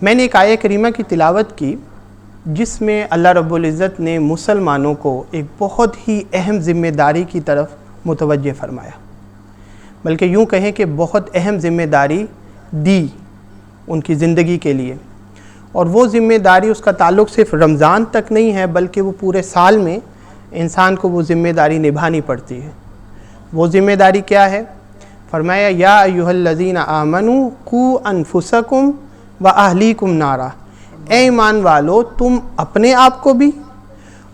میں نے ایک آیہ کریمہ کی تلاوت کی جس میں اللہ رب العزت نے مسلمانوں کو ایک بہت ہی اہم ذمہ داری کی طرف متوجہ فرمایا، بلکہ یوں کہیں کہ بہت اہم ذمہ داری دی ان کی زندگی کے لیے، اور وہ ذمہ داری اس کا تعلق صرف رمضان تک نہیں ہے بلکہ وہ پورے سال میں انسان کو وہ ذمہ داری نبھانی پڑتی ہے۔ وہ ذمہ داری کیا ہے؟ فرمایا یا ایھا الذین آمنوا قوا انفسکم واہلیکم نارا، اے ایمان والو تم اپنے آپ کو بھی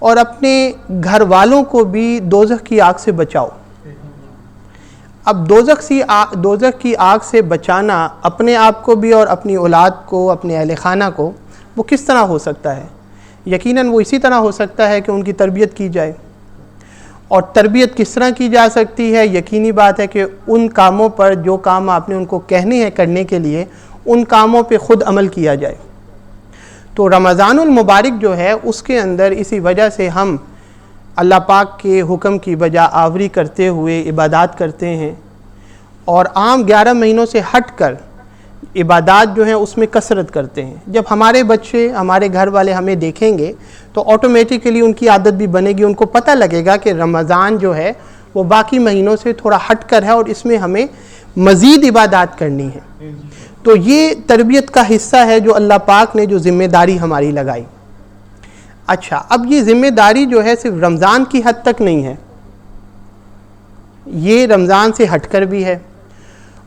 اور اپنے گھر والوں کو بھی دوزخ کی آگ سے بچاؤ۔ اب دوزخ کی آگ سے بچانا اپنے آپ کو بھی اور اپنی اولاد کو، اپنے اہل خانہ کو، وہ کس طرح ہو سکتا ہے؟ یقیناً وہ اسی طرح ہو سکتا ہے کہ ان کی تربیت کی جائے۔ اور تربیت کس طرح کی جا سکتی ہے؟ یقینی بات ہے کہ ان کاموں پر جو کام آپ نے ان کو کہنے ہیں کرنے کے لیے، ان کاموں پہ خود عمل کیا جائے۔ تو رمضان المبارک جو ہے اس کے اندر اسی وجہ سے ہم اللہ پاک کے حکم کی بجا آوری کرتے ہوئے عبادات کرتے ہیں، اور عام 11 مہینوں سے ہٹ کر عبادات جو ہیں اس میں کثرت کرتے ہیں۔ جب ہمارے بچے، ہمارے گھر والے ہمیں دیکھیں گے تو آٹومیٹیکلی ان کی عادت بھی بنے گی، ان کو پتہ لگے گا کہ رمضان جو ہے وہ باقی مہینوں سے تھوڑا ہٹ کر ہے اور اس میں ہمیں مزید عبادات کرنی ہے۔ تو یہ تربیت کا حصہ ہے جو اللہ پاک نے جو ذمہ داری ہماری لگائی۔ اچھا، اب یہ ذمہ داری جو ہے صرف رمضان کی حد تک نہیں ہے، یہ رمضان سے ہٹ کر بھی ہے۔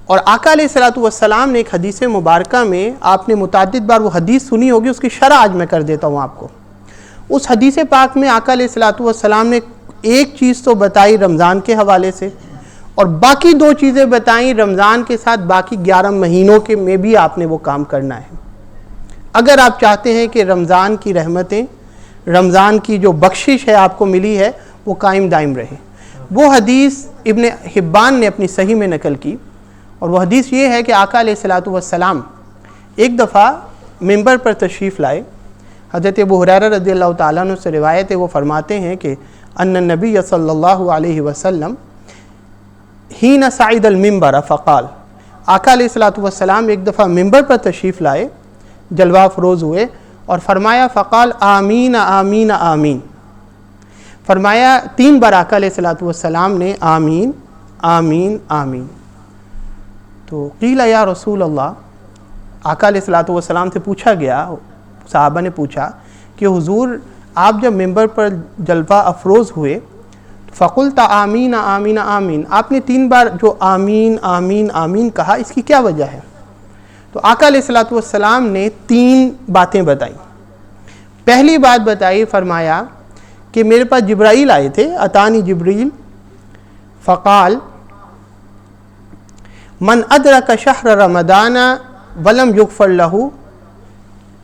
اور آقا علیہ الصلوۃ والسلام نے ایک حدیث مبارکہ میں، آپ نے متعدد بار وہ حدیث سنی ہوگی، اس کی شرح آج میں کر دیتا ہوں آپ کو۔ اس حدیث پاک میں آقا علیہ الصلوۃ والسلام نے ایک چیز تو بتائی رمضان کے حوالے سے، اور باقی 2 چیزیں بتائیں رمضان کے ساتھ باقی 11 مہینوں کے میں بھی آپ نے وہ کام کرنا ہے، اگر آپ چاہتے ہیں کہ رمضان کی رحمتیں، رمضان کی جو بخشش ہے آپ کو ملی ہے وہ قائم دائم رہے۔ وہ حدیث ابن حبان نے اپنی صحیح میں نقل کی، اور وہ حدیث یہ ہے کہ آقا علیہ الصلوۃ والسلام ایک دفعہ منبر پر تشریف لائے۔ حضرت ابو ہریرہ رضی اللہ تعالیٰ عنہ سے روایت ہے، وہ فرماتے ہیں کہ ان النبی صلی اللہ علیہ وسلم حین صعد المنبر فقال، آقا علیہ الصلوۃ والسلام ایک دفعہ منبر پر تشریف لائے، جلوہ افروز ہوئے، اور فرمایا فقال آمین آمین آمین، فرمایا 3 بار آقا علیہ الصلوۃ والسلام نے آمین آمین آمین۔ تو قیل یا رسول اللہ، آقا علیہ الصلوۃ والسلام سے پوچھا گیا، صحابہ نے پوچھا کہ حضور آپ جب منبر پر جلوہ افروز ہوئے فقلت آمین آمین آمین، آپ نے 3 بار جو آمین آمین آمین کہا، اس کی کیا وجہ ہے؟ تو آقا علیہ الصلوۃ والسلام نے 3 باتیں بتائیں۔ پہلی بات بتائی، فرمایا کہ میرے پاس جبرائیل آئے تھے، اتانی جبریل فقال من ادرک شہر رمضان ولم یغفر له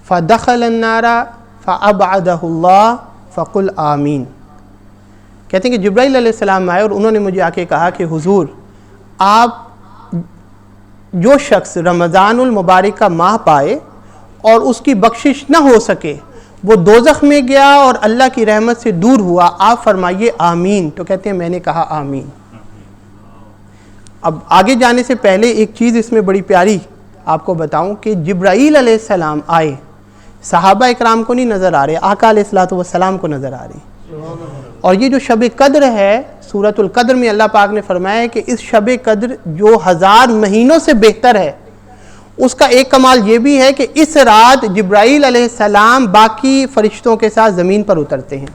فدخل النار فابعدہ اللہ فقل آمین۔ کہتے ہیں کہ جبرائیل علیہ السلام آئے اور انہوں نے مجھے آ کے کہا کہ حضور آپ جو شخص رمضان المبارک کا ماہ پائے اور اس کی بخشش نہ ہو سکے، وہ دوزخ میں گیا اور اللہ کی رحمت سے دور ہوا، آپ فرمائیے آمین۔ تو کہتے ہیں میں نے کہا آمین۔ اب آگے جانے سے پہلے ایک چیز اس میں بڑی پیاری آپ کو بتاؤں کہ جبرائیل علیہ السلام آئے، صحابہ اکرام کو نہیں نظر آ رہے، آقا علیہ الصلوۃ والسلام کو نظر آ رہے۔ اور یہ جو شب قدر ہے، سورۃ القدر میں اللہ پاک نے فرمایا ہے کہ اس شب قدر جو 1000 مہینوں سے بہتر ہے، اس کا ایک کمال یہ بھی ہے کہ اس رات جبرائیل علیہ السلام باقی فرشتوں کے ساتھ زمین پر اترتے ہیں۔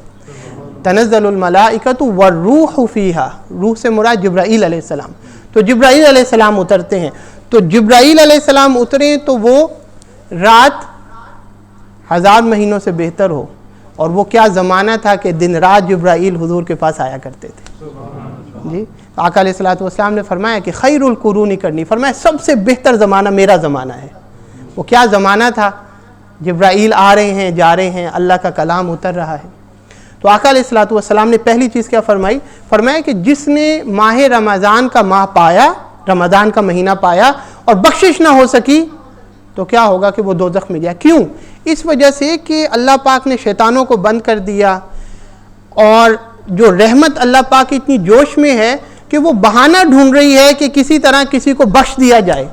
تنزل الملائکۃ والروح فیہا، روح سے مراد جبرائیل علیہ السلام، تو جبرائیل علیہ السلام اترتے ہیں۔ تو جبرائیل علیہ السلام اترے تو وہ رات 1000 مہینوں سے بہتر ہو، اور وہ کیا زمانہ تھا کہ دن رات جبرائیل حضور کے پاس آیا کرتے تھے۔ جی، آقا علیہ الصلوۃ والسلام نے فرمایا کہ خیر القرون کرنی، فرمایا سب سے بہتر زمانہ میرا زمانہ ہے۔ وہ کیا زمانہ تھا؟ جبرائیل آ رہے ہیں، جا رہے ہیں، اللہ کا کلام اتر رہا ہے۔ تو آقا علیہ الصلوۃ والسلام نے پہلی چیز کیا فرمائی؟ فرمایا کہ جس نے ماہ رمضان کا ماہ پایا، رمضان کا مہینہ پایا اور بخشش نہ ہو سکی، تو کیا ہوگا کہ وہ دوزخ میں گیا۔ کیوں؟ اس وجہ سے کہ اللہ پاک نے شیطانوں کو بند کر دیا، اور جو رحمت اللہ پاک اتنی جوش میں ہے کہ وہ بہانہ ڈھونڈ رہی ہے کہ کسی طرح کسی کو بخش دیا جائے۔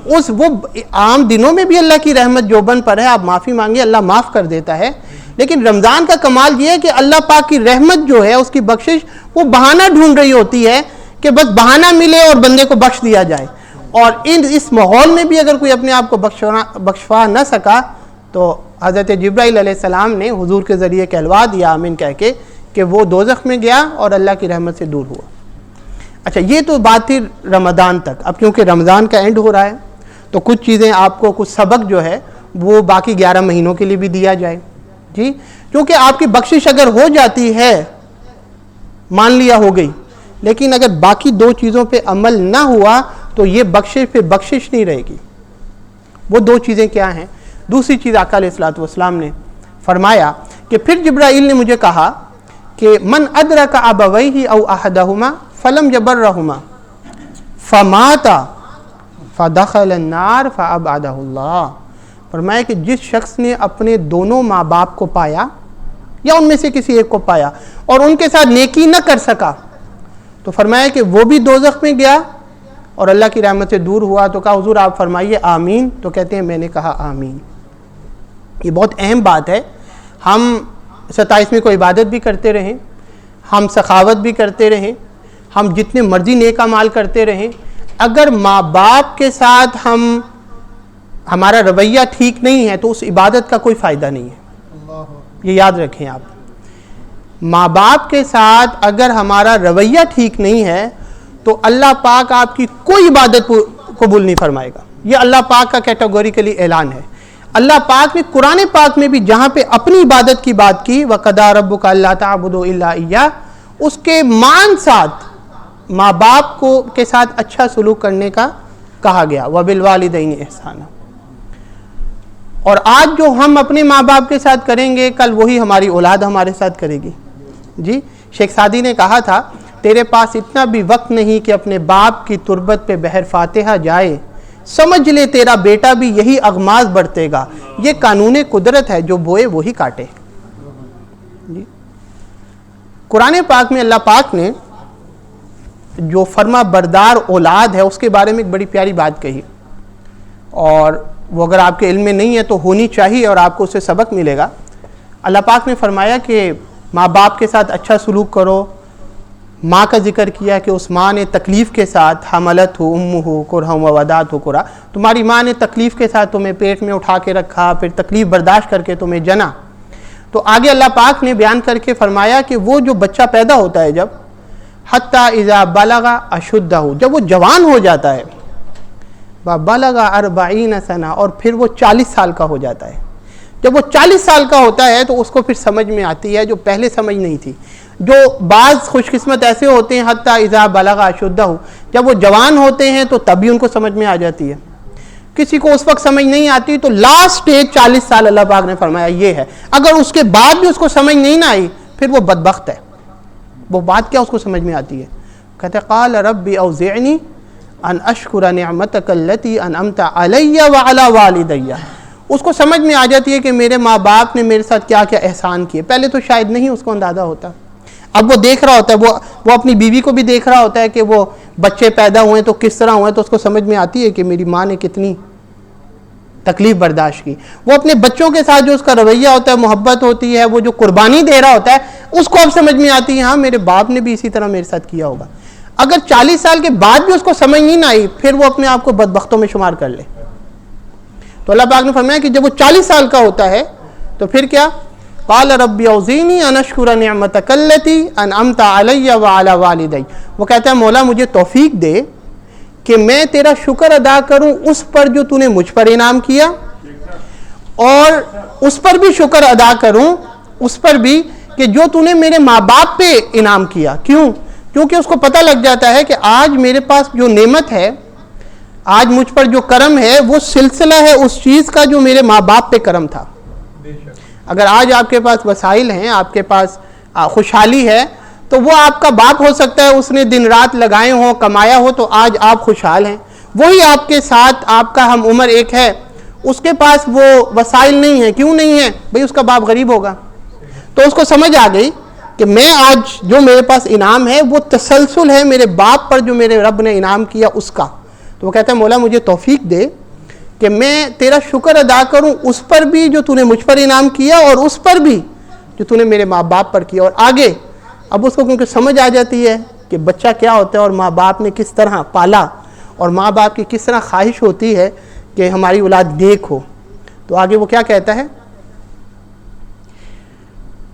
وہ عام دنوں میں بھی اللہ کی رحمت جو بن پر ہے، آپ معافی مانگے اللہ معاف کر دیتا ہے، لیکن رمضان کا کمال یہ ہے کہ اللہ پاک کی رحمت جو ہے، اس کی بخشش وہ بہانہ ڈھونڈ رہی ہوتی ہے کہ بس بہانہ ملے اور بندے کو بخش دیا جائے. اور اس ماحول میں بھی اگر کوئی اپنے آپ کو بخشوا نہ سکا تو حضرت جبرائیل علیہ السلام نے حضور کے ذریعے کہلوا دیا آمین کہہ کے کہ وہ دوزخ میں گیا اور اللہ کی رحمت سے دور ہوا. اچھا، یہ تو بات تھی رمضان تک. اب کیونکہ رمضان کا اینڈ ہو رہا ہے تو کچھ چیزیں آپ کو، کچھ سبق جو ہے وہ باقی 11 مہینوں کے لیے بھی دیا جائے. جی، کیونکہ آپ کی بخشش اگر ہو جاتی ہے، مان لیا ہو گئی، لیکن اگر باقی 2 چیزوں پہ عمل نہ ہوا تو یہ بخشش پہ بخشش نہیں رہے گی. وہ 2 چیزیں کیا ہیں؟ دوسری چیز آقا علیہ الصلوۃ والسلام نے فرمایا کہ پھر جبرائیل نے مجھے کہا کہ من ادرک ابویہ او احدہما فلم یبرہما فمات فدخل النار فابعدہ اللہ. فرمایا کہ جس شخص نے اپنے دونوں ماں باپ کو پایا یا ان میں سے کسی ایک کو پایا اور ان کے ساتھ نیکی نہ کر سکا تو فرمایا کہ وہ بھی دوزخ میں گیا اور اللہ کی رحمت سے دور ہوا. تو کہا حضور آپ فرمائیے آمین. تو کہتے ہیں میں نے کہا آمین. یہ بہت اہم بات ہے. ہم 27ویں کو عبادت بھی کرتے رہیں، ہم سخاوت بھی کرتے رہیں، ہم جتنے مرضی نیک اعمال کرتے رہیں، اگر ماں باپ کے ساتھ ہمارا رویہ ٹھیک نہیں ہے تو اس عبادت کا کوئی فائدہ نہیں ہے. یہ یاد رکھیں آپ. ماں باپ کے ساتھ اگر ہمارا رویہ ٹھیک نہیں ہے تو اللہ پاک آپ کی کوئی عبادت قبول نہیں فرمائے گا. یہ اللہ پاک کا کیٹیگوریکلی اعلان ہے. اللہ پاک نے قرآن پاک میں بھی جہاں پہ اپنی عبادت کی بات کی وَقَضَىٰ رَبُّكَ أَلَّا تَعْبُدُوا إِلَّا إِيَّاهُ، اس کے مان ساتھ ماں باپ کے ساتھ اچھا سلوک کرنے کا کہا گیا وَبِالْوَالِدَيْنِ إِحْسَانًا. اور آج جو ہم اپنے ماں باپ کے ساتھ کریں گے کل وہی ہماری اولاد ہمارے ساتھ کرے گی. جی، شیخ سعدی نے کہا تھا تیرے پاس اتنا بھی وقت نہیں کہ اپنے باپ کی تربت پہ بہر فاتحہ جائے، سمجھ لے تیرا بیٹا بھی یہی اغماز برتے گا، یہ قانون قدرت ہے جو بوئے وہی کاٹے. جی، قرآن پاک میں اللہ پاک نے جو فرما بردار اولاد ہے اس کے بارے میں ایک بڑی پیاری بات کہی، اور وہ اگر آپ کے علم میں نہیں ہے تو ہونی چاہیے اور آپ کو اس سے سبق ملے گا. اللہ پاک نے فرمایا کہ ماں باپ کے ساتھ اچھا سلوک کرو. ماں کا ذکر کیا کہ اس ماں نے تکلیف کے ساتھ حملت ہو امہ کرہا وودعت ہو کرا، تمہاری ماں نے تکلیف کے ساتھ تمہیں پیٹ میں اٹھا کے رکھا، پھر تکلیف برداشت کر کے تمہیں جنا. تو آگے اللہ پاک نے بیان کر کے فرمایا کہ وہ جو بچہ پیدا ہوتا ہے جب حتی اذا بلغ اشدہ، جب وہ جوان ہو جاتا ہے، بلغ 40 سنہ، اور پھر وہ 40 سال کا ہو جاتا ہے. جب وہ 40 سال کا ہوتا ہے تو اس کو پھر سمجھ میں آتی ہے جو پہلے سمجھ نہیں تھی. جو بعض خوش قسمت ایسے ہوتے ہیں حتی اذا بلغ اشدہ، جب وہ جوان ہوتے ہیں تو تب بھی ان کو سمجھ میں آ جاتی ہے. کسی کو اس وقت سمجھ نہیں آتی تو لاسٹ سٹیج 40 سال اللہ پاک نے فرمایا یہ ہے. اگر اس کے بعد بھی اس کو سمجھ نہیں نہ آئی پھر وہ بدبخت ہے. وہ بات کیا اس کو سمجھ میں آتی ہے؟ کہتے قال ربی اوزعنی ان اشکر نعمتک التی انعمت علی وعلی والدی. اس کو سمجھ میں آ جاتی ہے کہ میرے ماں باپ نے میرے ساتھ کیا کیا احسان کیے. پہلے تو شاید نہیں اس کو اندازہ ہوتا. اب وہ دیکھ رہا ہوتا ہے، وہ اپنی بیوی کو بھی دیکھ رہا ہوتا ہے کہ وہ بچے پیدا ہوئے تو کس طرح ہوئے، تو اس کو سمجھ میں آتی ہے کہ میری ماں نے کتنی تکلیف برداشت کی. وہ اپنے بچوں کے ساتھ جو اس کا رویہ ہوتا ہے، محبت ہوتی ہے، وہ جو قربانی دے رہا ہوتا ہے، اس کو اب سمجھ میں آتی ہے ہاں میرے باپ نے بھی اسی طرح میرے ساتھ کیا ہوگا. اگر 40 سال کے بعد بھی اس کو سمجھ نہیں نہ آئی پھر وہ اپنے آپ کو بدبختوں میں شمار کر لے. تو اللہ پاک نے فرمایا کہ جب وہ 40 سال کا ہوتا ہے تو پھر کیا؟ قال ربی اوزعنی ان اشکر نعمتک التی انعمت علی وعلی والدی. وہ کہتا ہے مولا مجھے توفیق دے کہ میں تیرا شکر ادا کروں اس پر جو تو نے مجھ پر انعام کیا، اور اس پر بھی شکر ادا کروں اس پر بھی کہ جو تو نے میرے ماں باپ پہ انعام کیا. کیوں؟ کیونکہ اس کو پتہ لگ جاتا ہے کہ آج میرے پاس جو نعمت ہے، آج مجھ پر جو کرم ہے، وہ سلسلہ ہے اس چیز کا جو میرے ماں باپ پہ کرم تھا. اگر آج آپ کے پاس وسائل ہیں، آپ کے پاس خوشحالی ہے، تو وہ آپ کا باپ ہو سکتا ہے اس نے دن رات لگائے ہوں، کمایا ہو، تو آج آپ خوشحال ہیں. وہی آپ کے ساتھ آپ کا ہم عمر ایک ہے، اس کے پاس وہ وسائل نہیں ہیں. کیوں نہیں ہے؟ بھئی اس کا باپ غریب ہوگا. تو اس کو سمجھ آ گئی کہ میں آج جو میرے پاس انعام ہے وہ تسلسل ہے میرے باپ پر جو میرے رب نے انعام کیا اس کا. تو وہ کہتا ہے مولا مجھے توفیق دے کہ میں تیرا شکر ادا کروں اس پر بھی جو تو نے مجھ پر انعام کیا اور اس پر بھی جو تو نے میرے ماں باپ پر کیا. اور آگے اب اس کو کیونکہ سمجھ آ جاتی ہے کہ بچہ کیا ہوتا ہے اور ماں باپ نے کس طرح پالا اور ماں باپ کی کس طرح خواہش ہوتی ہے کہ ہماری اولاد نیک ہو, تو آگے وہ کیا کہتا ہے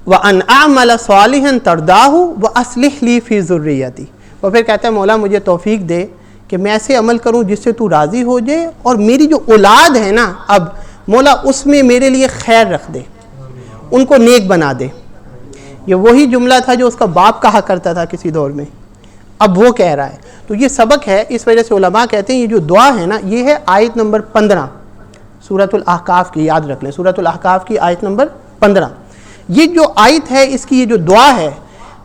وَأَنْ أَعْمَلَ صَالِحًا تَرْضَاهُ وَأَصْلِحْ لِي فِي ذُرِّيَّتِي. وہ پھر کہتا ہے مولا مجھے توفیق دے کہ میں ایسے عمل کروں جس سے تو راضی ہو جائے اور میری جو اولاد ہے نا اب مولا اس میں میرے لیے خیر رکھ دے, ان کو نیک بنا دے. یہ وہی جملہ تھا جو اس کا باپ کہا کرتا تھا کسی دور میں, اب وہ کہہ رہا ہے. تو یہ سبق ہے, اس وجہ سے علماء کہتے ہیں یہ جو دعا ہے نا یہ ہے آیت نمبر 15 سورۃ الاحقاف کی, یاد رکھ لیں سورۃ الاحقاف کی آیت نمبر 15. یہ جو آیت ہے اس کی یہ جو دعا ہے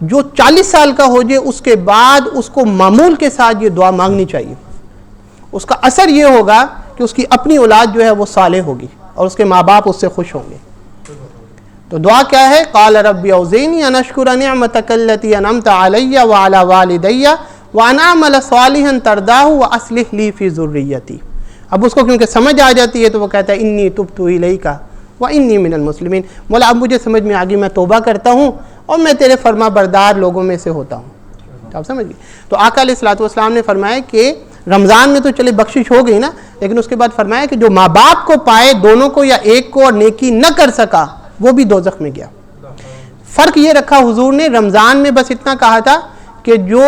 جو 40 سال کا ہو جائے اس کے بعد اس کو معمول کے ساتھ یہ دعا مانگنی چاہیے. اس کا اثر یہ ہوگا کہ اس کی اپنی اولاد جو ہے وہ صالح ہوگی اور اس کے ماں باپ اس سے خوش ہوں گے. تو دعا کیا ہے؟ قال رب اوزعنی ان اشکر نعمتک التی انعمت علی وعلی والدی وان اعمل صالحا ترضاہ واصلح لی فی ذریتی. اب اس کو کیونکہ سمجھ آ جاتی ہے تو وہ کہتا ہے انی تبت الیک وانی من المسلمین. مولا اب مجھے سمجھ میں آ گئی, میں توبہ کرتا ہوں اور میں تیرے فرما بردار لوگوں میں سے ہوتا ہوں. تو آپ سمجھ گئے. تو آقا علیہ الصلوۃ والسلام نے فرمایا کہ رمضان میں تو چلے بخشش ہو گئی نا, لیکن اس کے بعد فرمایا کہ جو ماں باپ کو پائے دونوں کو یا ایک کو اور نیکی نہ کر سکا وہ بھی دوزخ میں گیا. فرق یہ رکھا حضور نے, رمضان میں بس اتنا کہا تھا کہ جو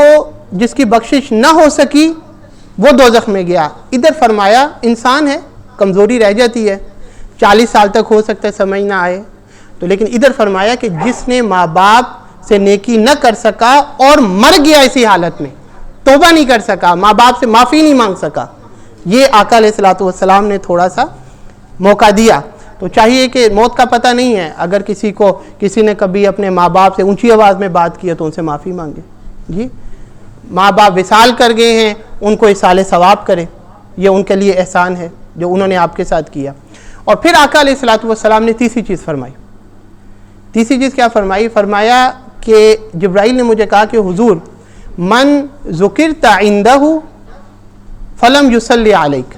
جس کی بخشش نہ ہو سکی وہ دوزخ میں گیا. ادھر فرمایا انسان ہے, کمزوری رہ جاتی ہے, 40 سال تک ہو سکتا ہے سمجھ نہ آئے, تو لیکن ادھر فرمایا کہ جس نے ماں باپ سے نیکی نہ کر سکا اور مر گیا اسی حالت میں, توبہ نہیں کر سکا, ماں باپ سے معافی نہیں مانگ سکا, یہ آقا علیہ الصلوۃ والسلام نے تھوڑا سا موقع دیا. تو چاہیے کہ موت کا پتہ نہیں ہے, اگر کسی نے کبھی اپنے ماں باپ سے اونچی آواز میں بات کی ہے تو ان سے معافی مانگے. جی ماں باپ وصال کر گئے ہیں ان کو ایصال ثواب کرے, یہ ان کے لیے احسان ہے جو انہوں نے آپ کے ساتھ کیا. اور پھر آقا علیہ الصلوۃ والسلام نے تیسری چیز فرمائی. تیسری چیز کیا فرمائی؟ فرمایا کہ جبرائیل نے مجھے کہا کہ حضور من ذکرت عندہ فلم یصلی علیک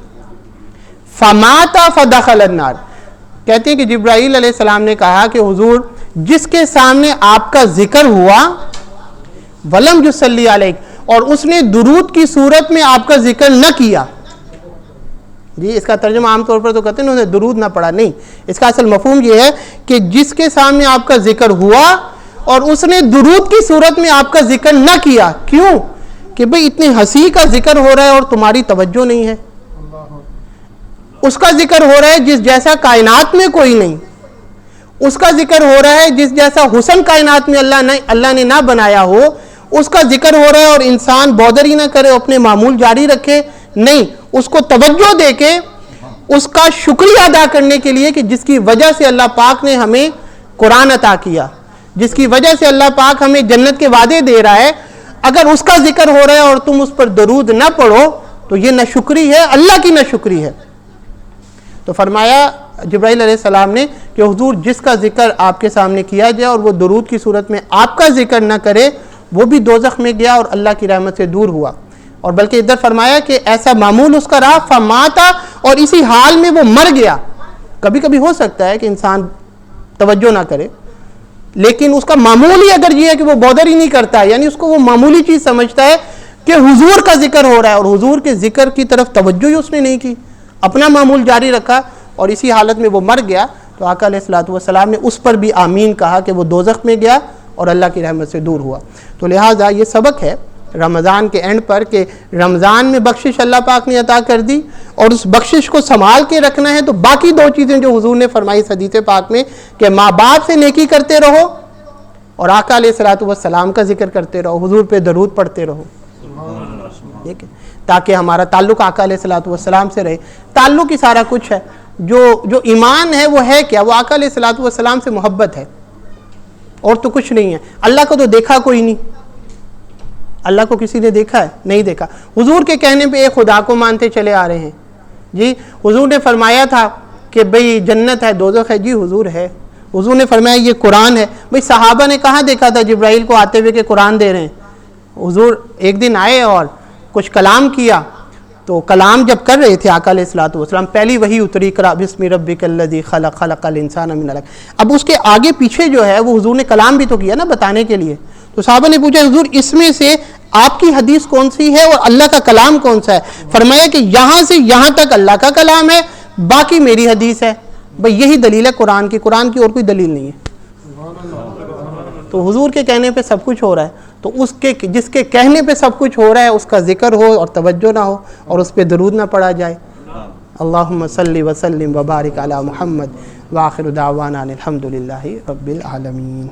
فمات فدخل النار. کہتے ہیں کہ جبرائیل علیہ السلام نے کہا کہ حضور جس کے سامنے آپ کا ذکر ہوا ولم یصلی علیک اور اس نے درود کی صورت میں آپ کا ذکر نہ کیا. جی اس کا ترجمہ عام طور پر تو کہتے ہیں انہوں نے درود نہ پڑھا, نہیں, اس کا اصل مفہوم یہ ہے کہ جس کے سامنے آپ کا ذکر ہوا اور اس نے درود کی صورت میں آپ کا ذکر نہ کیا. کیوں؟ کہ بھئی اتنی ہنسی کا ذکر ہو رہا ہے اور تمہاری توجہ نہیں ہے. اس کا ذکر ہو رہا ہے جس جیسا کائنات میں کوئی نہیں, اس کا ذکر ہو رہا ہے جس جیسا حسن کائنات میں اللہ نے نہ بنایا ہو, اس کا ذکر ہو رہا ہے اور انسان بودری نہ کرے, اپنے معمول جاری رکھے, نہیں, اس کو توجہ دے کے اس کا شکریہ ادا کرنے کے لیے کہ جس کی وجہ سے اللہ پاک نے ہمیں قرآن عطا کیا, جس کی وجہ سے اللہ پاک ہمیں جنت کے وعدے دے رہا ہے, اگر اس کا ذکر ہو رہا ہے اور تم اس پر درود نہ پڑھو تو یہ نہ شکری ہے, اللہ کی نہ شکری ہے. تو فرمایا جبرائیل علیہ السلام نے کہ حضور جس کا ذکر آپ کے سامنے کیا جائے اور وہ درود کی صورت میں آپ کا ذکر نہ کرے وہ بھی دوزخ میں گیا اور اللہ کی رحمت سے دور ہوا. اور بلکہ ادھر فرمایا کہ ایسا معمول اس کا رہا فماتا, اور اسی حال میں وہ مر گیا. کبھی کبھی ہو سکتا ہے کہ انسان توجہ نہ کرے, لیکن اس کا معمول ہی اگر یہ ہے کہ وہ بودر ہی نہیں کرتا ہے, یعنی اس کو وہ معمولی چیز سمجھتا ہے کہ حضور کا ذکر ہو رہا ہے اور حضور کے ذکر کی طرف توجہ ہی اس نے نہیں کی, اپنا معمول جاری رکھا اور اسی حالت میں وہ مر گیا, تو آقا علیہ الصلوۃ والسلام نے اس پر بھی آمین کہا کہ وہ دوزخ میں گیا اور اللہ کی رحمت سے دور ہوا. تو لہٰذا یہ سبق ہے رمضان کے اینڈ پر کہ رمضان میں بخشش اللہ پاک نے عطا کر دی اور اس بخشش کو سنبھال کے رکھنا ہے. تو باقی دو چیزیں جو حضور نے فرمائی اس حدیث پاک میں کہ ماں باپ سے نیکی کرتے رہو اور آقا علیہ الصلوۃ والسلام کا ذکر کرتے رہو, حضور پہ درود پڑھتے رہو, ٹھیک ہے, تاکہ ہمارا تعلق آقا علیہ الصلوۃ والسلام سے رہے. تعلق ہی سارا کچھ ہے. جو ایمان ہے وہ ہے کیا؟ وہ آقا علیہ الصلوۃ والسلام سے محبت ہے اور تو کچھ نہیں ہے. اللہ کو تو دیکھا کوئی نہیں, اللہ کو کسی نے دیکھا ہے؟ نہیں دیکھا. حضور کے کہنے پہ ایک خدا کو مانتے چلے آ رہے ہیں. جی حضور نے فرمایا تھا کہ بھئی جنت ہے دوزخ ہے, جی حضور ہے. حضور نے فرمایا یہ قرآن ہے, بھئی صحابہ نے کہاں دیکھا تھا جبرائیل کو آتے ہوئے کہ قرآن دے رہے ہیں؟ حضور ایک دن آئے اور کچھ کلام کیا تو کلام جب کر رہے تھے آقا علیہ الصلوۃ والسلام، پہلی وہی اتری اقرأ بسم ربک الذی خلق خلق الانسان من علق. اب اس کے آگے پیچھے جو ہے وہ حضور نے کلام بھی تو کیا نا بتانے کے لیے. تو صحابہ نے پوچھا حضور اس میں سے آپ کی حدیث کون سی ہے اور اللہ کا کلام کون سا ہے؟ فرمایا کہ یہاں سے یہاں تک اللہ کا کلام ہے، باقی میری حدیث ہے. بھئی یہی دلیل ہے قرآن کی اور کوئی دلیل نہیں ہے. تو حضور کے کہنے پہ سب کچھ ہو رہا ہے، تو اس کے جس کے کہنے پہ سب کچھ ہو رہا ہے اس کا ذکر ہو اور توجہ نہ ہو اور اس پہ درود نہ پڑھا جائے. اللہم صلی وسلم وبارک علی محمد وآخر دعوانا الحمدللہ رب العالمین.